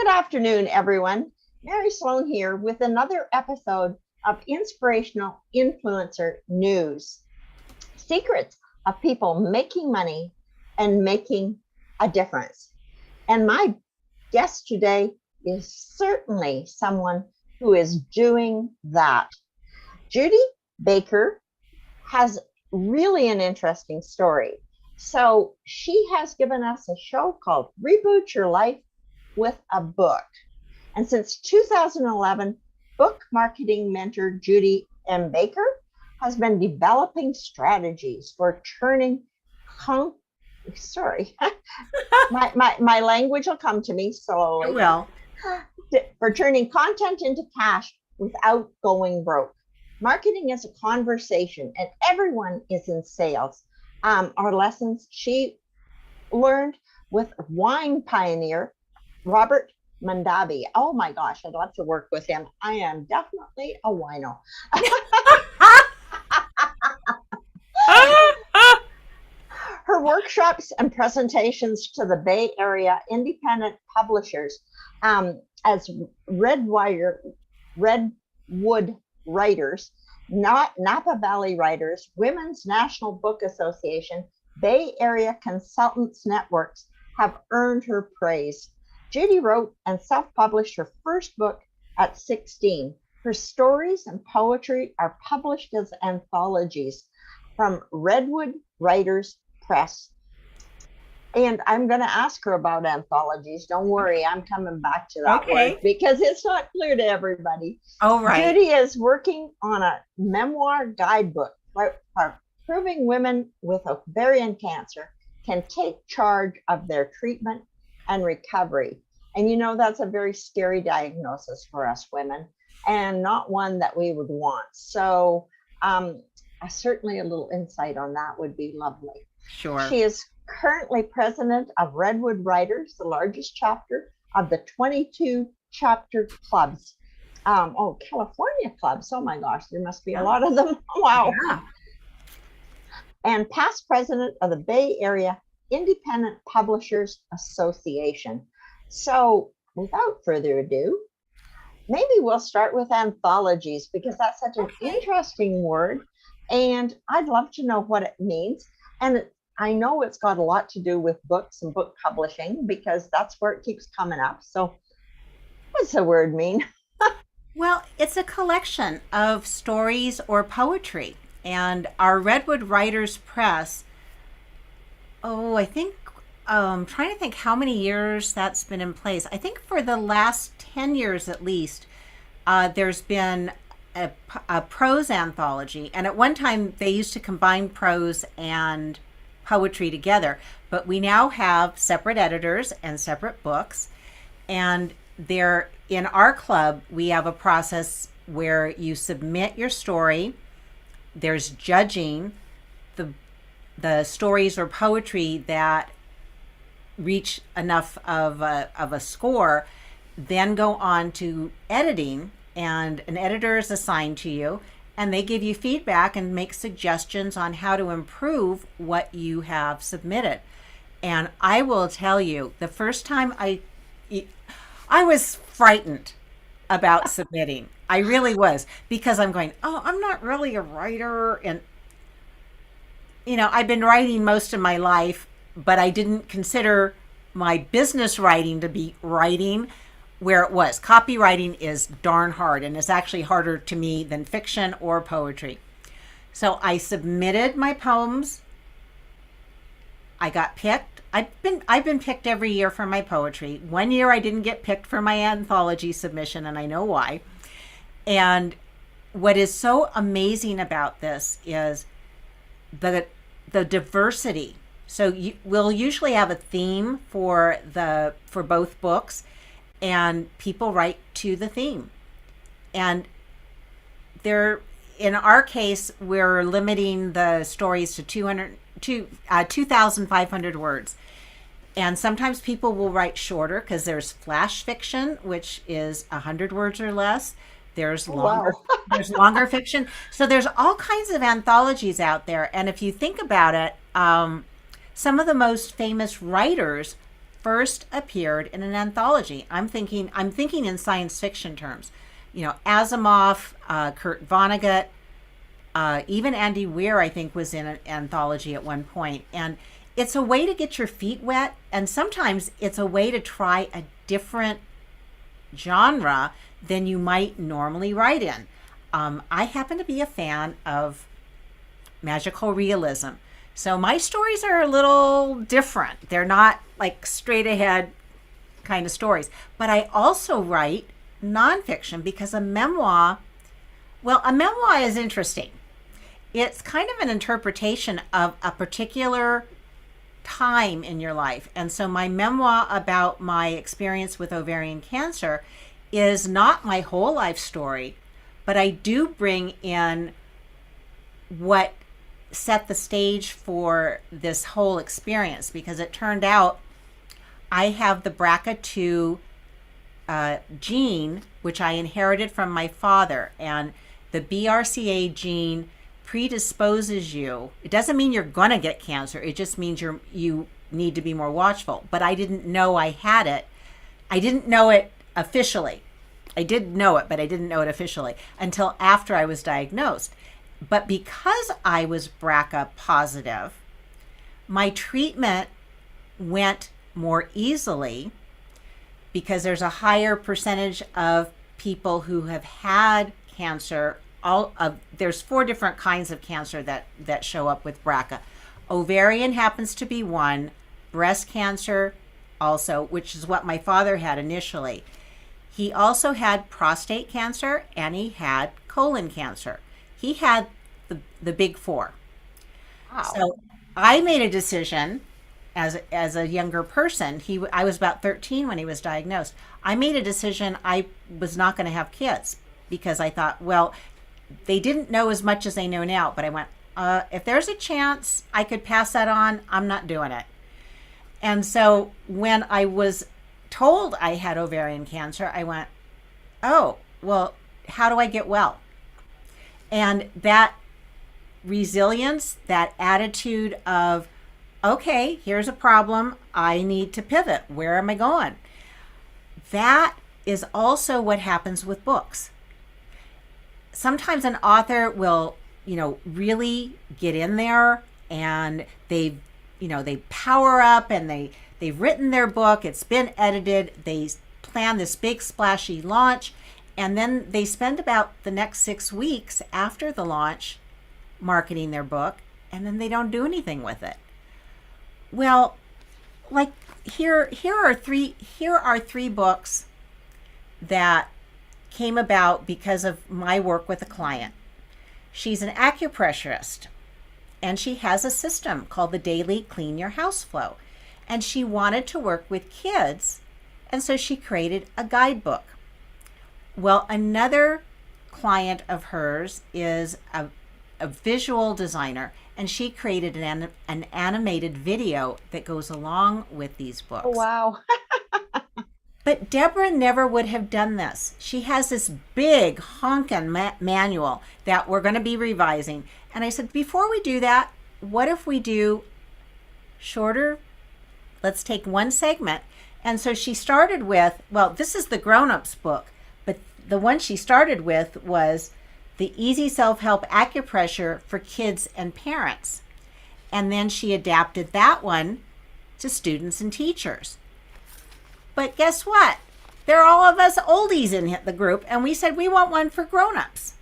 Good afternoon, everyone. Mary Sloan here with another episode of Inspirational Influencer News. Secrets of people making money and making a difference. And my guest today is certainly someone who is doing that. Judy Baker has really an interesting story. So she has given us a show called Reboot Your Life with a book. And since 2011, book marketing mentor Judy M. Baker has been developing strategies for turning my language will come to me slowly. It will. For turning content into cash without going broke. Marketing is a conversation, and everyone is in sales. Our lessons she learned with wine pioneer Robert Mondavi. Oh my gosh, I'd love to work with him. I am definitely a wino. Her workshops and presentations to the Bay Area independent publishers as Redwood Writers, Napa Valley Writers, Women's National Book Association, Bay Area Consultants Networks have earned her praise. Judy wrote and self-published her first book at 16. Her stories and poetry are published as anthologies from Redwood Writers Press. And I'm going to ask her about anthologies. Don't worry, I'm coming back to that word because it's not clear to everybody. Oh, right. Judy is working on a memoir guidebook for proving women with ovarian cancer can take charge of their treatment and recovery. And you know, that's a very scary diagnosis for us women and not one that we would want. So certainly a little insight on that would be lovely. Sure. She is currently president of Redwood Writers, the largest chapter of the 22 chapter clubs. California clubs. Oh my gosh, there must be a lot of them. Wow. Yeah. And past president of the Bay Area Independent Publishers Association. So without further ado, maybe we'll start with anthologies because that's such an interesting word. And I'd love to know what it means. And I know it's got a lot to do with books and book publishing because that's where it keeps coming up. So what's the word mean? Well, it's a collection of stories or poetry. And our Redwood Writers Press, I think, I'm trying to think how many years that's been in place. I think for the last 10 years at least, there's been a prose anthology. And at one time, they used to combine prose and poetry together. But we now have separate editors and separate books. And they're in our club, we have a process where you submit your story. There's judging. The stories or poetry that reach enough of a score then go on to editing, and an editor is assigned to you, and they give you feedback and make suggestions on how to improve what you have submitted. And I will tell you, the first time I was frightened about submitting. I really was, because I'm going, I'm not really a writer. And, I've been writing most of my life, but I didn't consider my business writing to be writing where it was. Copywriting is darn hard, and it's actually harder to me than fiction or poetry. So I submitted my poems. I got picked. I've been picked every year for my poetry. One year I didn't get picked for my anthology submission, and I know why. And what is so amazing about this is the diversity. So we'll usually have a theme for both books, and people write to the theme. And in our case, we're limiting the stories to 2,500 words. And sometimes people will write shorter because there's flash fiction, which is 100 words or less. There's longer fiction. So there's all kinds of anthologies out there. And if you think about it, some of the most famous writers first appeared in an anthology. I'm thinking in science fiction terms. Asimov, Kurt Vonnegut, even Andy Weir, I think, was in an anthology at one point. And it's a way to get your feet wet, and sometimes it's a way to try a different genre than you might normally write in. I happen to be a fan of magical realism. So my stories are a little different. They're not like straight ahead kind of stories. But I also write nonfiction because a memoir is interesting. It's kind of an interpretation of a particular time in your life. And so my memoir about my experience with ovarian cancer is not my whole life story, but I do bring in what set the stage for this whole experience, because it turned out I have the BRCA2 gene, which I inherited from my father, and the BRCA gene predisposes you. It doesn't mean you're going to get cancer. It just means you need to be more watchful. But I didn't know I had it. I didn't know it officially. I did know it, but I didn't know it officially until after I was diagnosed. But because I was BRCA positive, my treatment went more easily because there's a higher percentage of people who have had cancer. There's 4 different kinds of cancer that show up with BRCA. Ovarian happens to be one, breast cancer also, which is what my father had initially. He also had prostate cancer and he had colon cancer. He had the big 4. Wow. So I made a decision as a younger person. I was about 13 when he was diagnosed. I made a decision I was not going to have kids because I thought, well, they didn't know as much as they know now. But I went, if there's a chance I could pass that on, I'm not doing it. And so when I was told I had ovarian cancer, I went, oh, well, how do I get well? And that resilience, that attitude of, okay, here's a problem, I need to pivot. Where am I going? That is also what happens with books. Sometimes an author will, really get in there and they power up and they've written their book, it's been edited, they plan this big splashy launch, and then they spend about the next 6 weeks after the launch marketing their book, and then they don't do anything with it. Well, like here are three books that came about because of my work with a client. She's an acupressurist, and she has a system called the Daily Clean Your House Flow. And she wanted to work with kids, and so she created a guidebook. Well, another client of hers is a visual designer, and she created an animated video that goes along with these books. Oh, wow. But Deborah never would have done this. She has this big honkin' manual that we're going to be revising. And I said, before we do that, what if we do shorter? Let's take one segment. And so she started with, well, this is the grown-ups book, but the one she started with was the Easy Self-Help Acupressure for Kids and Parents. And then she adapted that one to students and teachers. But guess what? There are all of us oldies in the group, and we said we want one for grown-ups.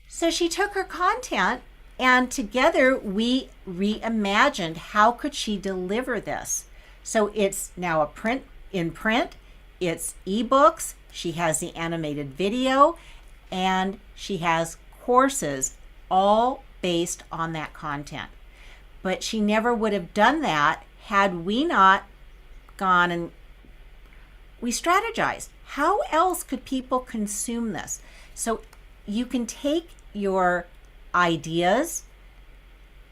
So she took her content, and together we reimagined how could she deliver this. So it's now in print, it's ebooks, she has the animated video, and she has courses all based on that content. But she never would have done that had we not gone and we strategized. How else could people consume this? So you can take your ideas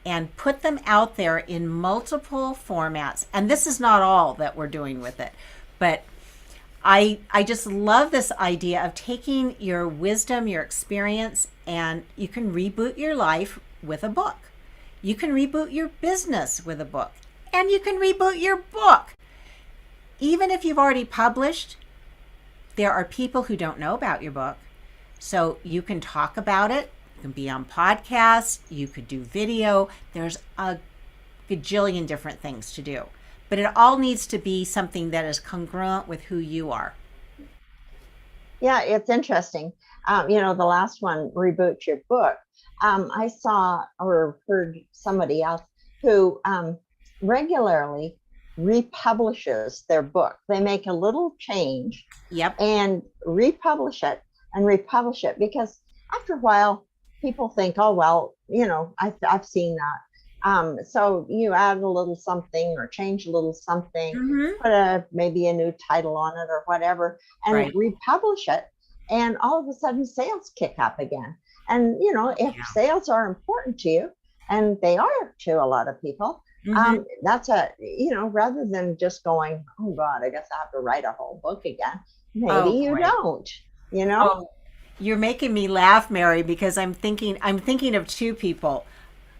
and put them out there in multiple formats. And this is not all that we're doing with it, but I just love this idea of taking your wisdom, your experience, and you can reboot your life with a book. You can reboot your business with a book, and you can reboot your book. even if you've already published, there are people who don't know about your book. So you can talk about it. You can be on podcasts. You could do video. There's a gajillion different things to do. But it all needs to be something that is congruent with who you are. Yeah, it's interesting. The last one, Reboot Your Book. I saw or heard somebody else who regularly republishes their book. They make a little change, Yep, and republish it because after a while, people think, oh, well, I've seen that. So you add a little something or change a little something, put maybe a new title on it or whatever, and republish it. And all of a sudden sales kick up again. And, if sales are important to you, and they are to a lot of people, that's rather than just going, oh God, I guess I have to write a whole book again. Maybe you don't, Oh, you're making me laugh, Mary, because I'm thinking of two people.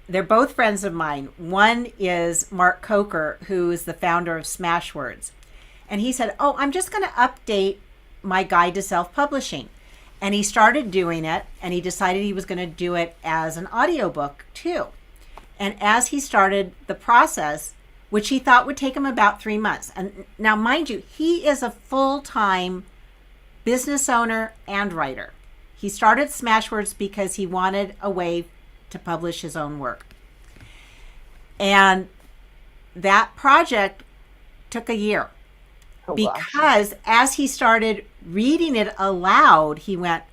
They're both friends of mine. One is Mark Coker, who is the founder of Smashwords. And he said, oh, I'm just going to update my guide to self-publishing. And he started doing it, and he decided he was going to do it as an audiobook too. And as he started the process, which he thought would take him about 3 months. And now, mind you, he is a full-time business owner and writer. He started Smashwords because he wanted a way to publish his own work. And that project took a year. Because as he started reading it aloud, he went,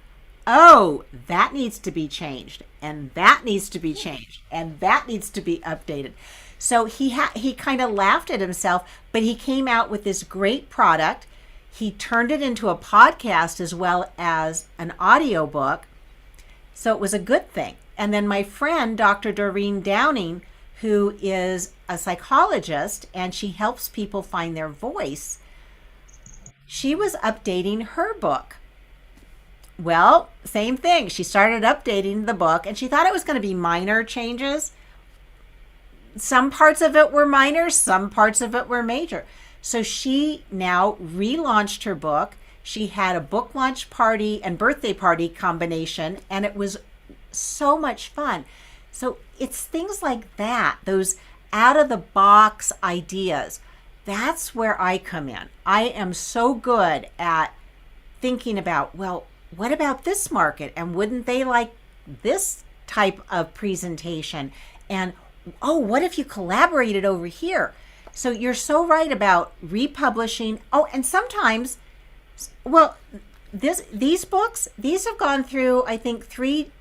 oh, that needs to be changed, and that needs to be changed, and that needs to be updated. So he kind of laughed at himself, but he came out with this great product. He turned it into a podcast as well as an audiobook. So it was a good thing. And then my friend, Dr. Doreen Downing, who is a psychologist, and she helps people find their voice, she was updating her book. Well, same thing. She started updating the book, and she thought it was going to be minor changes. Some parts of it were minor, some parts of it were major. So she now relaunched her book. She had a book launch party and birthday party combination, and it was so much fun. So it's things like that, those out of the box ideas. That's where I come in. I am so good at thinking about, well, what about this market? And wouldn't they like this type of presentation? And, oh, what if you collaborated over here? So you're so right about republishing. Oh, and sometimes, well, these books, these have gone through, I think, 3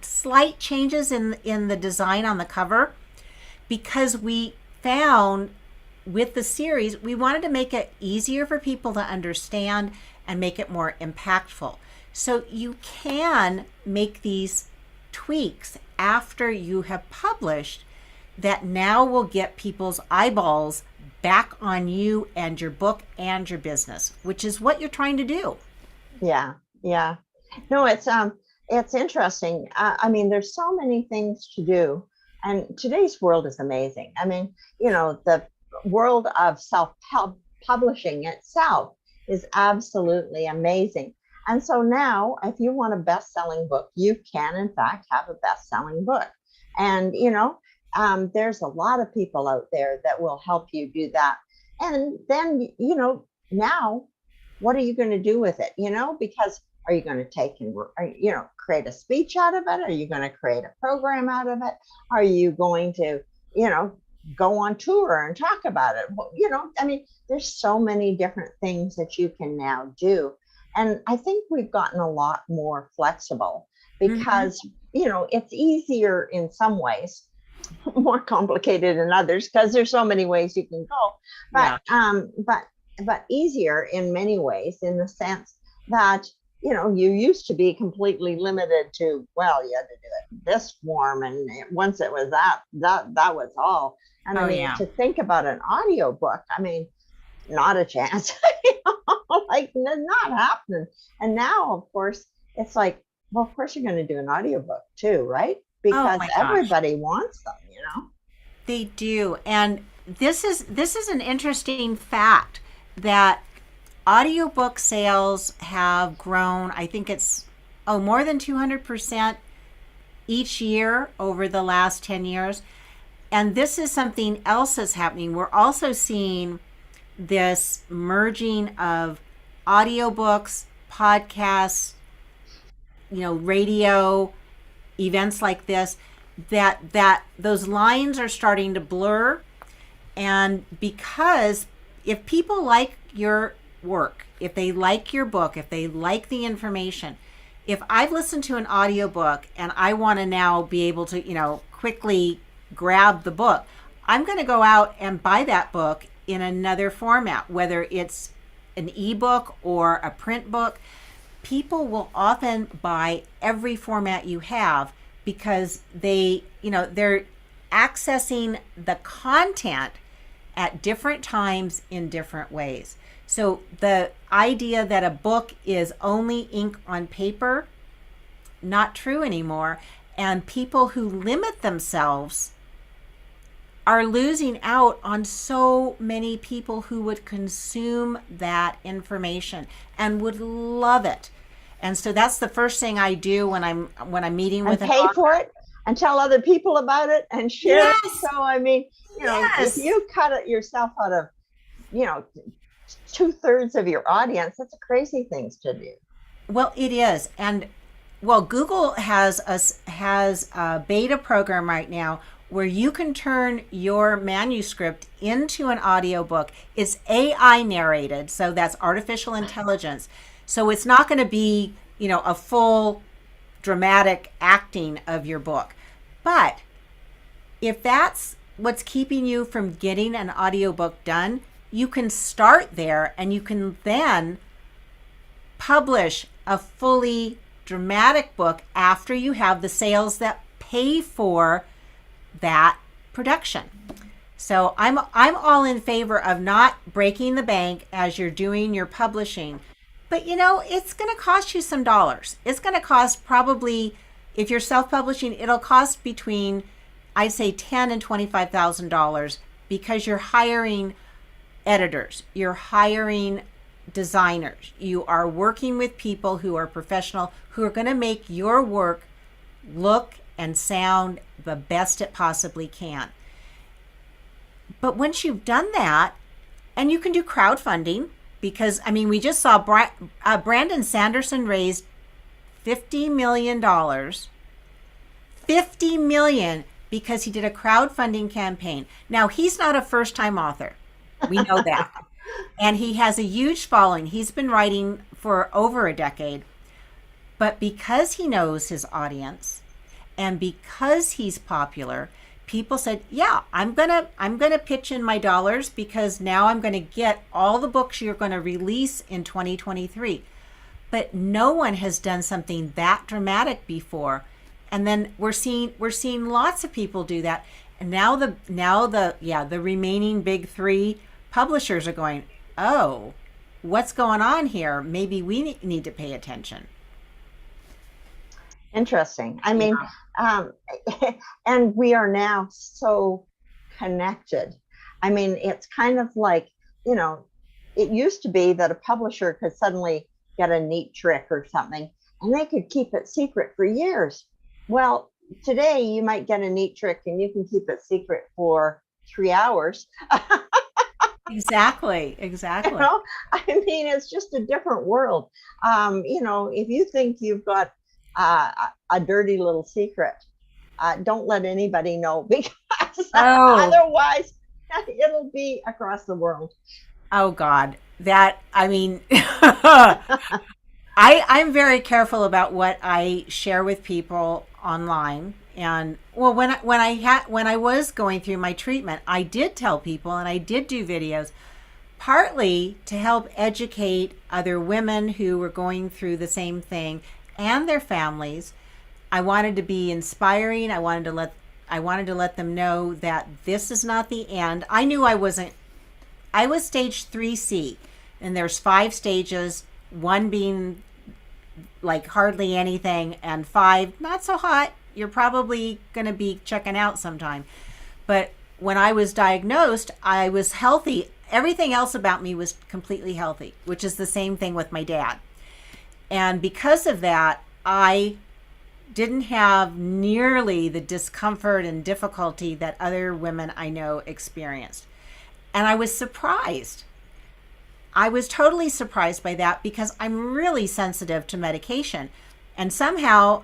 slight changes in the design on the cover, because we found with the series, we wanted to make it easier for people to understand and make it more impactful. So you can make these tweaks after you have published that now will get people's eyeballs back on you and your book and your business, which is what you're trying to do. Yeah. No, it's interesting. I mean, there's so many things to do, and today's world is amazing. I mean, the world of self-publishing itself is absolutely amazing. And so now, if you want a best-selling book, you can, in fact, have a best-selling book. And, there's a lot of people out there that will help you do that. And then, now, what are you going to do with it? Because are you going to take and, create a speech out of it? Are you going to create a program out of it? Are you going to, go on tour and talk about it? Well, there's so many different things that you can now do. And I think we've gotten a lot more flexible because, it's easier in some ways, more complicated in others, because there's so many ways you can go, but easier in many ways, in the sense that, you used to be completely limited to, well, you had to do it in this form. And once it was that was all. And to think about an audiobook, not a chance, like not happening. And now, of course, it's like, well, of course you're going to do an audiobook too, right? Because everybody wants them, They do. And this is an interesting fact that audiobook sales have grown, I think it's more than 200% each year over the last 10 years. And this is something else that's happening. We're also seeing this merging of audiobooks, podcasts, radio, events like this, that those lines are starting to blur. And because if people like your work, if they like your book, if they like the information, if I've listened to an audiobook and I want to now be able to, quickly grab the book, I'm going to go out and buy that book in another format, whether it's an ebook or a print book. People will often buy every format you have because they're accessing the content at different times in different ways. So the idea that a book is only ink on paper, not true anymore. And people who limit themselves are losing out on so many people who would consume that information and would love it. And so that's the first thing I do when I'm meeting with an author. Pay for it and tell other people about it and share yes. it. So I mean, if you cut it yourself out of, 2/3 of your audience, that's a crazy thing to do. Well, it is. And Google has a beta program right now where you can turn your manuscript into an audiobook. It's AI narrated, so that's artificial intelligence. So it's not going to be, a full dramatic acting of your book. But if that's what's keeping you from getting an audiobook done, you can start there and you can then publish a fully dramatic book after you have the sales that pay for that production. So I'm all in favor of not breaking the bank as you're doing your publishing. But it's going to cost you some dollars. It's going to cost probably, if you're self-publishing, it'll cost between, I'd say, $10,000 and $25,000 because you're hiring editors, you're hiring designers, you are working with people who are professional, who are going to make your work look and sound the best it possibly can. But once you've done that, and you can do crowdfunding, because we just saw Brandon Sanderson raised $50 million, $50 million, because he did a crowdfunding campaign. Now, he's not a first-time author. We know that. And he has a huge following. He's been writing for over a decade. But because he knows his audience and because he's popular, people said, yeah, I'm gonna pitch in my dollars because now I'm going to get all the books you're going to release in 2023. But no one has done something that dramatic before. And then we're seeing lots of people do that. And now the remaining big three publishers are going, oh, what's going on here? Maybe we need to pay attention. Interesting. And we are now so connected. It's kind of like, it used to be that a publisher could suddenly get a neat trick or something, and they could keep it secret for years. Well, today you might get a neat trick and you can keep it secret for 3 hours. Exactly. It's just a different world. If you think you've got a dirty little secret, don't let anybody know, because otherwise it'll be across the world. Oh God, I'm very careful about what I share with people online. And when I was going through my treatment, I did tell people and I did do videos, partly to help educate other women who were going through the same thing and their families. I wanted to be inspiring. I wanted to let them know that this is not the end. I knew I was stage 3C, and there's 5 stages, 1 being like hardly anything, and 5 not so hot. You're probably going to be checking out sometime. But when I was diagnosed, I was healthy everything else about me was completely healthy, which is the same thing with my dad. And because of that, I didn't have nearly the discomfort and difficulty that other women I know experienced. And I was surprised. I was totally surprised by that because I'm really sensitive to medication. And somehow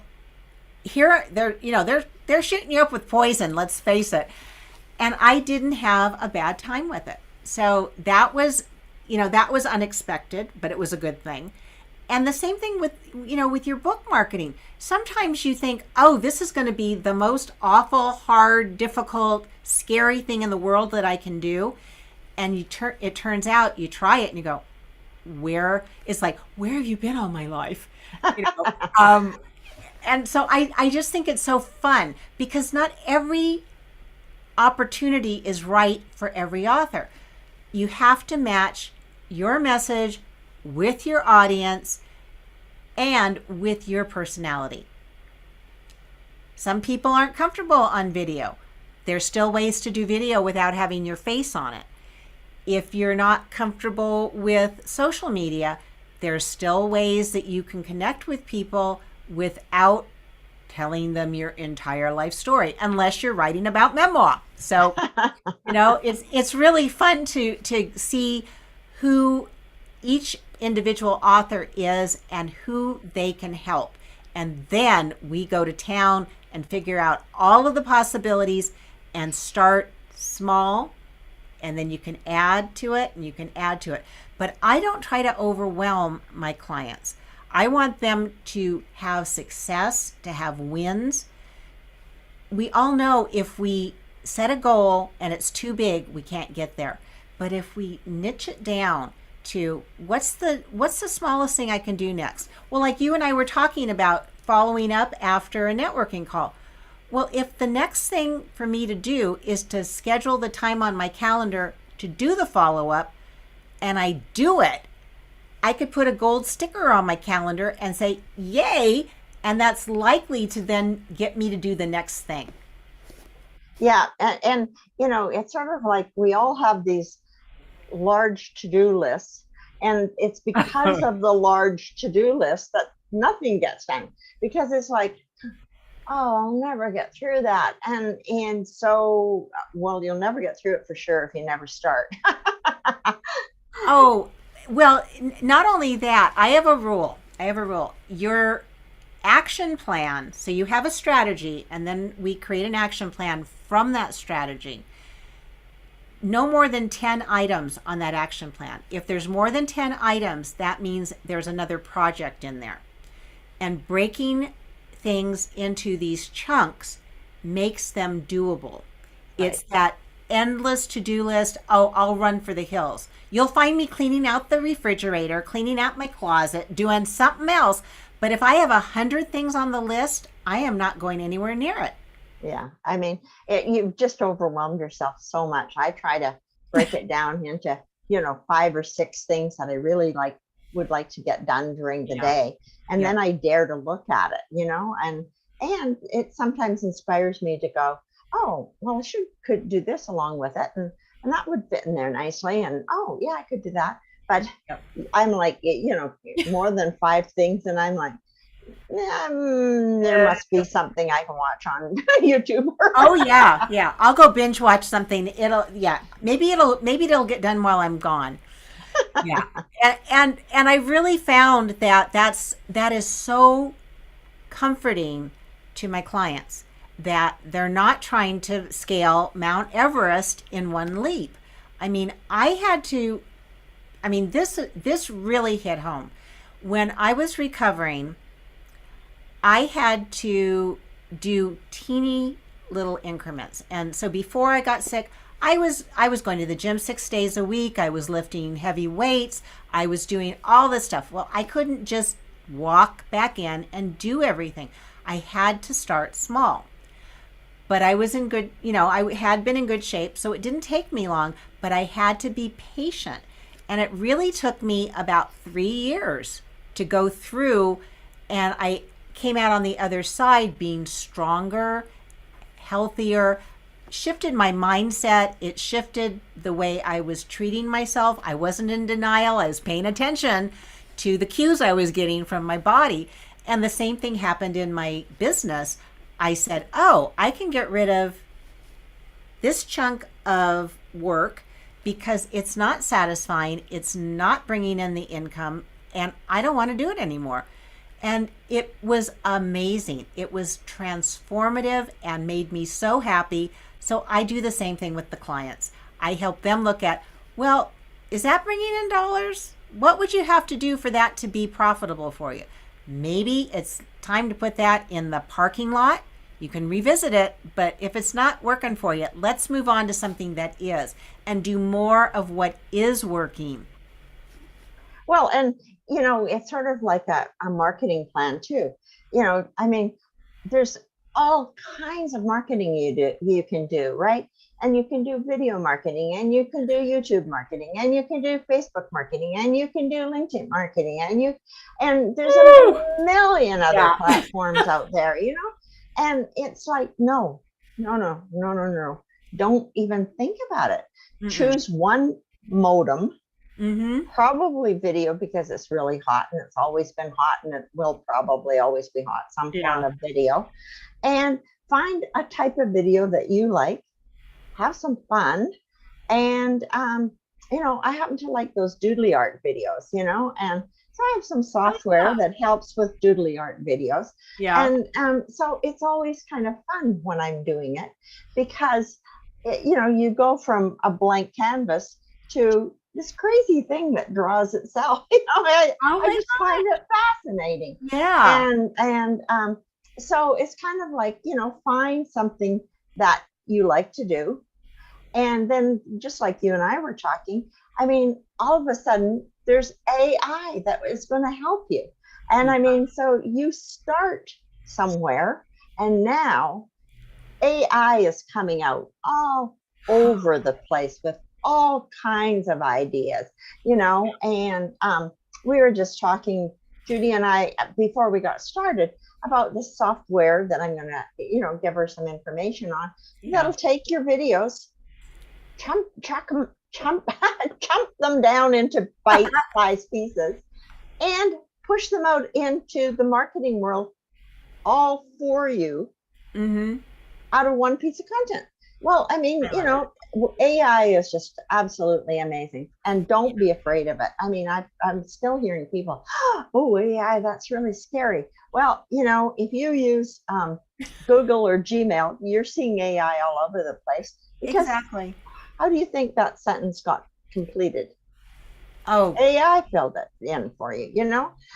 here they're shooting you up with poison, let's face it. And I didn't have a bad time with it. So that was unexpected, but it was a good thing. And the same thing with your book marketing. Sometimes you think, oh, this is going to be the most awful, hard, difficult, scary thing in the world that I can do. And it turns out you try it and you go, where have you been all my life? And so I just think it's so fun because not every opportunity is right for every author. You have to match your message with your audience and with your personality. Some people aren't comfortable on video. There's still ways to do video without having your face on it. If you're not comfortable with social media, there's still ways that you can connect with people without telling them your entire life story, unless you're writing about memoir. So, it's really fun to see who each individual author is and who they can help. And then we go to town and figure out all of the possibilities and start small, and then you can add to it and you can add to it. But I don't try to overwhelm my clients. I want them to have success, to have wins. We all know if we set a goal and it's too big, we can't get there. But if we niche it down to what's the smallest thing I can do next? Well, like you and I were talking about following up after a networking call. Well, if the next thing for me to do is to schedule the time on my calendar to do the follow-up, and I do it, I could put a gold sticker on my calendar and say, yay, and that's likely to then get me to do the next thing. Yeah, and it's sort of like we all have these large to-do lists, and it's because of the large to-do list that nothing gets done, because it's like, oh, I'll never get through that. And so, well, you'll never get through it for sure if you never start. Oh, well, not only that, I have a rule. Your action plan, so you have a strategy, and then we create an action plan from that strategy. No more than 10 items on that action plan. If there's more than 10 items, that means there's another project in there. And breaking things into these chunks makes them doable. Right. It's that endless to-do list. Oh, I'll run for the hills. You'll find me cleaning out the refrigerator, cleaning out my closet, doing something else. But if I have 100 things on the list, I am not going anywhere near it. Yeah. I mean, you've just overwhelmed yourself so much. I try to break it down into, 5 or 6 things that I really would like to get done during the day. And then I dare to look at it, and it sometimes inspires me to go, oh, well, I could do this along with it. And that would fit in there nicely. And, oh, yeah, I could do that. But I'm like, more than 5 things. And I'm like, there must be something I can watch on YouTube. Oh, yeah. Yeah. I'll go binge watch something. Maybe it'll get done while I'm gone. Yeah. And I really found that is so comforting to my clients, that they're not trying to scale Mount Everest in one leap. I mean, this really hit home. When I was recovering, I had to do teeny little increments. And so before I got sick, I was going to the gym 6 days a week. I was lifting heavy weights. I was doing all this stuff. Well, I couldn't just walk back in and do everything. I had to start small. But I was in good, I had been in good shape, so it didn't take me long, but I had to be patient. And it really took me about 3 years to go through, and I came out on the other side being stronger, healthier, shifted my mindset. It shifted the way I was treating myself. I wasn't in denial. I was paying attention to the cues I was getting from my body. And the same thing happened in my business. I said, oh, I can get rid of this chunk of work because it's not satisfying. It's not bringing in the income, and I don't want to do it anymore. And it was amazing. It was transformative and made me so happy. So I do the same thing with the clients. I help them look at, well, is that bringing in dollars? What would you have to do for that to be profitable for you? Maybe it's time to put that in the parking lot. You can revisit it, but if it's not working for you, let's move on to something that is and do more of what is working. Well, and it's sort of like a marketing plan too. I mean, there's all kinds of marketing you can do, right? And you can do video marketing, and you can do YouTube marketing, and you can do Facebook marketing, and you can do LinkedIn marketing, and there's a million other platforms out there, and it's like, no. Don't even think about it. Mm-hmm. Choose one modem. Mm-hmm. Probably video, because it's really hot, and it's always been hot, and it will probably always be hot, some form of video. And find a type of video that you like, have some fun. And I happen to like those doodly art videos, and so I have some software that helps with doodly art videos. And so it's always kind of fun when I'm doing it, because you go from a blank canvas to this crazy thing that draws itself. I just find it fascinating. And so it's kind of like, find something that you like to do. And then, just like you and I were talking, I mean, all of a sudden there's AI that is going to help you. And I mean, so you start somewhere, and now AI is coming out all over the place with all kinds of ideas, and we were just talking, Judy and I, before we got started, about the software that I'm going to, give her some information on. That'll take your videos, chump them down into bite-sized pieces, and push them out into the marketing world, all for you, out of one piece of content. Well, I mean, AI is just absolutely amazing, and don't be afraid of it. I mean, I'm still hearing people, oh, AI, that's really scary. Well, if you use Google or Gmail, you're seeing AI all over the place. Exactly. How do you think that sentence got completed? Oh, AI filled it in for you,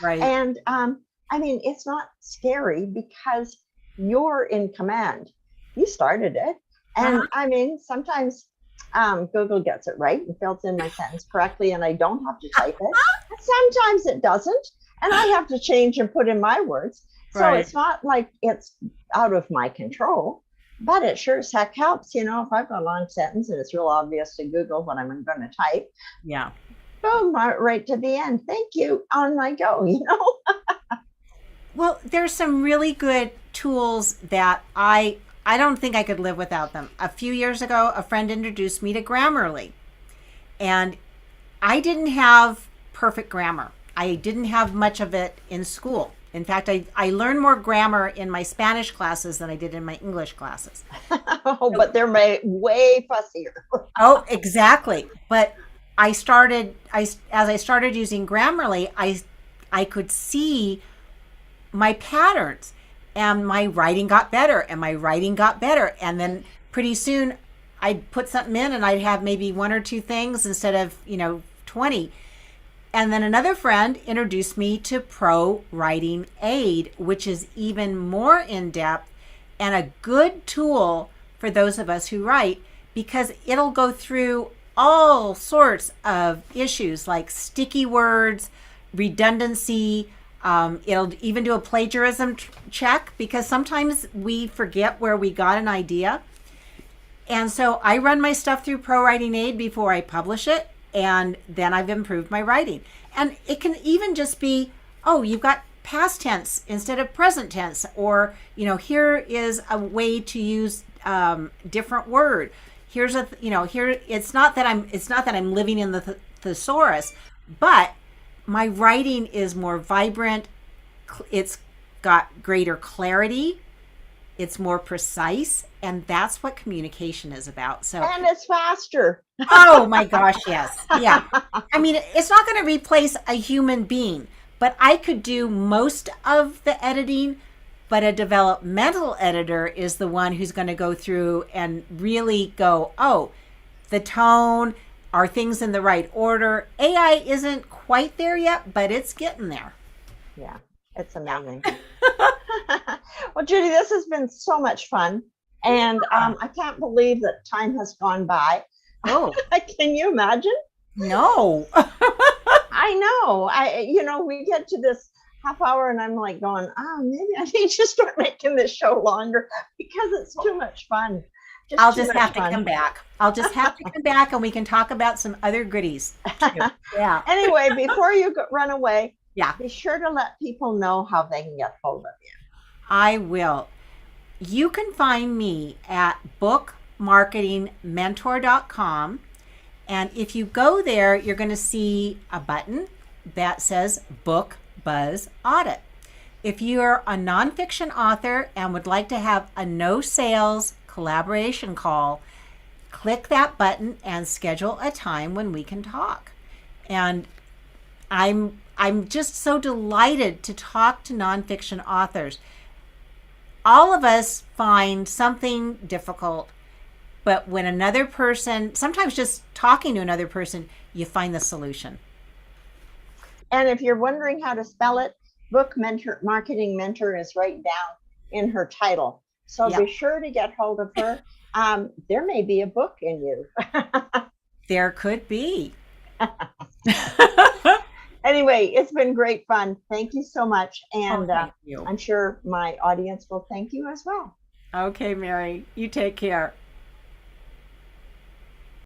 Right. And I mean, it's not scary because you're in command. You started it. And I mean, sometimes Google gets it right and fills in my sentence correctly, and I don't have to type it. Sometimes it doesn't, and I have to change and put in my words. So It's not like it's out of my control, but it sure as heck helps. If I've got a long sentence and it's real obvious to Google what I'm going to type. Yeah. Boom, right to the end. Thank you. On I go, Well, there's some really good tools that I don't think I could live without them. A few years ago, a friend introduced me to Grammarly, and I didn't have perfect grammar. I didn't have much of it in school. In fact, I learned more grammar in my Spanish classes than I did in my English classes. But they're way fussier. Oh, exactly. But as I started using Grammarly, I could see my patterns. And my writing got better, and my writing got better. And then pretty soon I'd put something in, and I'd have maybe one or two things instead of, 20. And then another friend introduced me to Pro Writing Aid, which is even more in-depth and a good tool for those of us who write, because it'll go through all sorts of issues like sticky words, redundancy. It'll even do a plagiarism check, because sometimes we forget where we got an idea. And so I run my stuff through Pro Writing Aid before I publish it, and then I've improved my writing. And it can even just be, oh, you've got past tense instead of present tense, or here is a way to use different word. here's a, here, it's not that I'm living in the thesaurus, but my writing is more vibrant. It's got greater clarity. It's more precise. And that's what communication is about. So, and it's faster. oh my gosh, yes. Yeah. I mean, it's not going to replace a human being, but I could do most of the editing. But a developmental editor is the one who's going to go through and really go, oh, the tone, are things in the right order? AI isn't quite there yet, but it's getting there. Yeah, it's amazing. Well, Judy, this has been so much fun. And I can't believe that time has gone by. Oh, can you imagine? No. I know. We get to this half hour and I'm like going, maybe I need to start making this show longer because it's too much fun. I'll just have to come back. I'll just have to come back and we can talk about some other goodies too. Yeah. Anyway, before you run away, yeah, be sure to let people know how they can get hold of you. I will. You can find me at bookmarketingmentor.com. And if you go there, you're going to see a button that says Book Buzz Audit. If you're a nonfiction author and would like to have a no sales collaboration call, click that button and schedule a time when we can talk. And I'm just so delighted to talk to nonfiction authors. All of us find something difficult, but when another person, sometimes just talking to another person, you find the solution. And if you're wondering how to spell it, Marketing Mentor is right down in her title. So be sure to get hold of her. There may be a book in you. There could be. Anyway, it's been great fun. Thank you so much. And thank you. I'm sure my audience will thank you as well. Okay, Mary, you take care.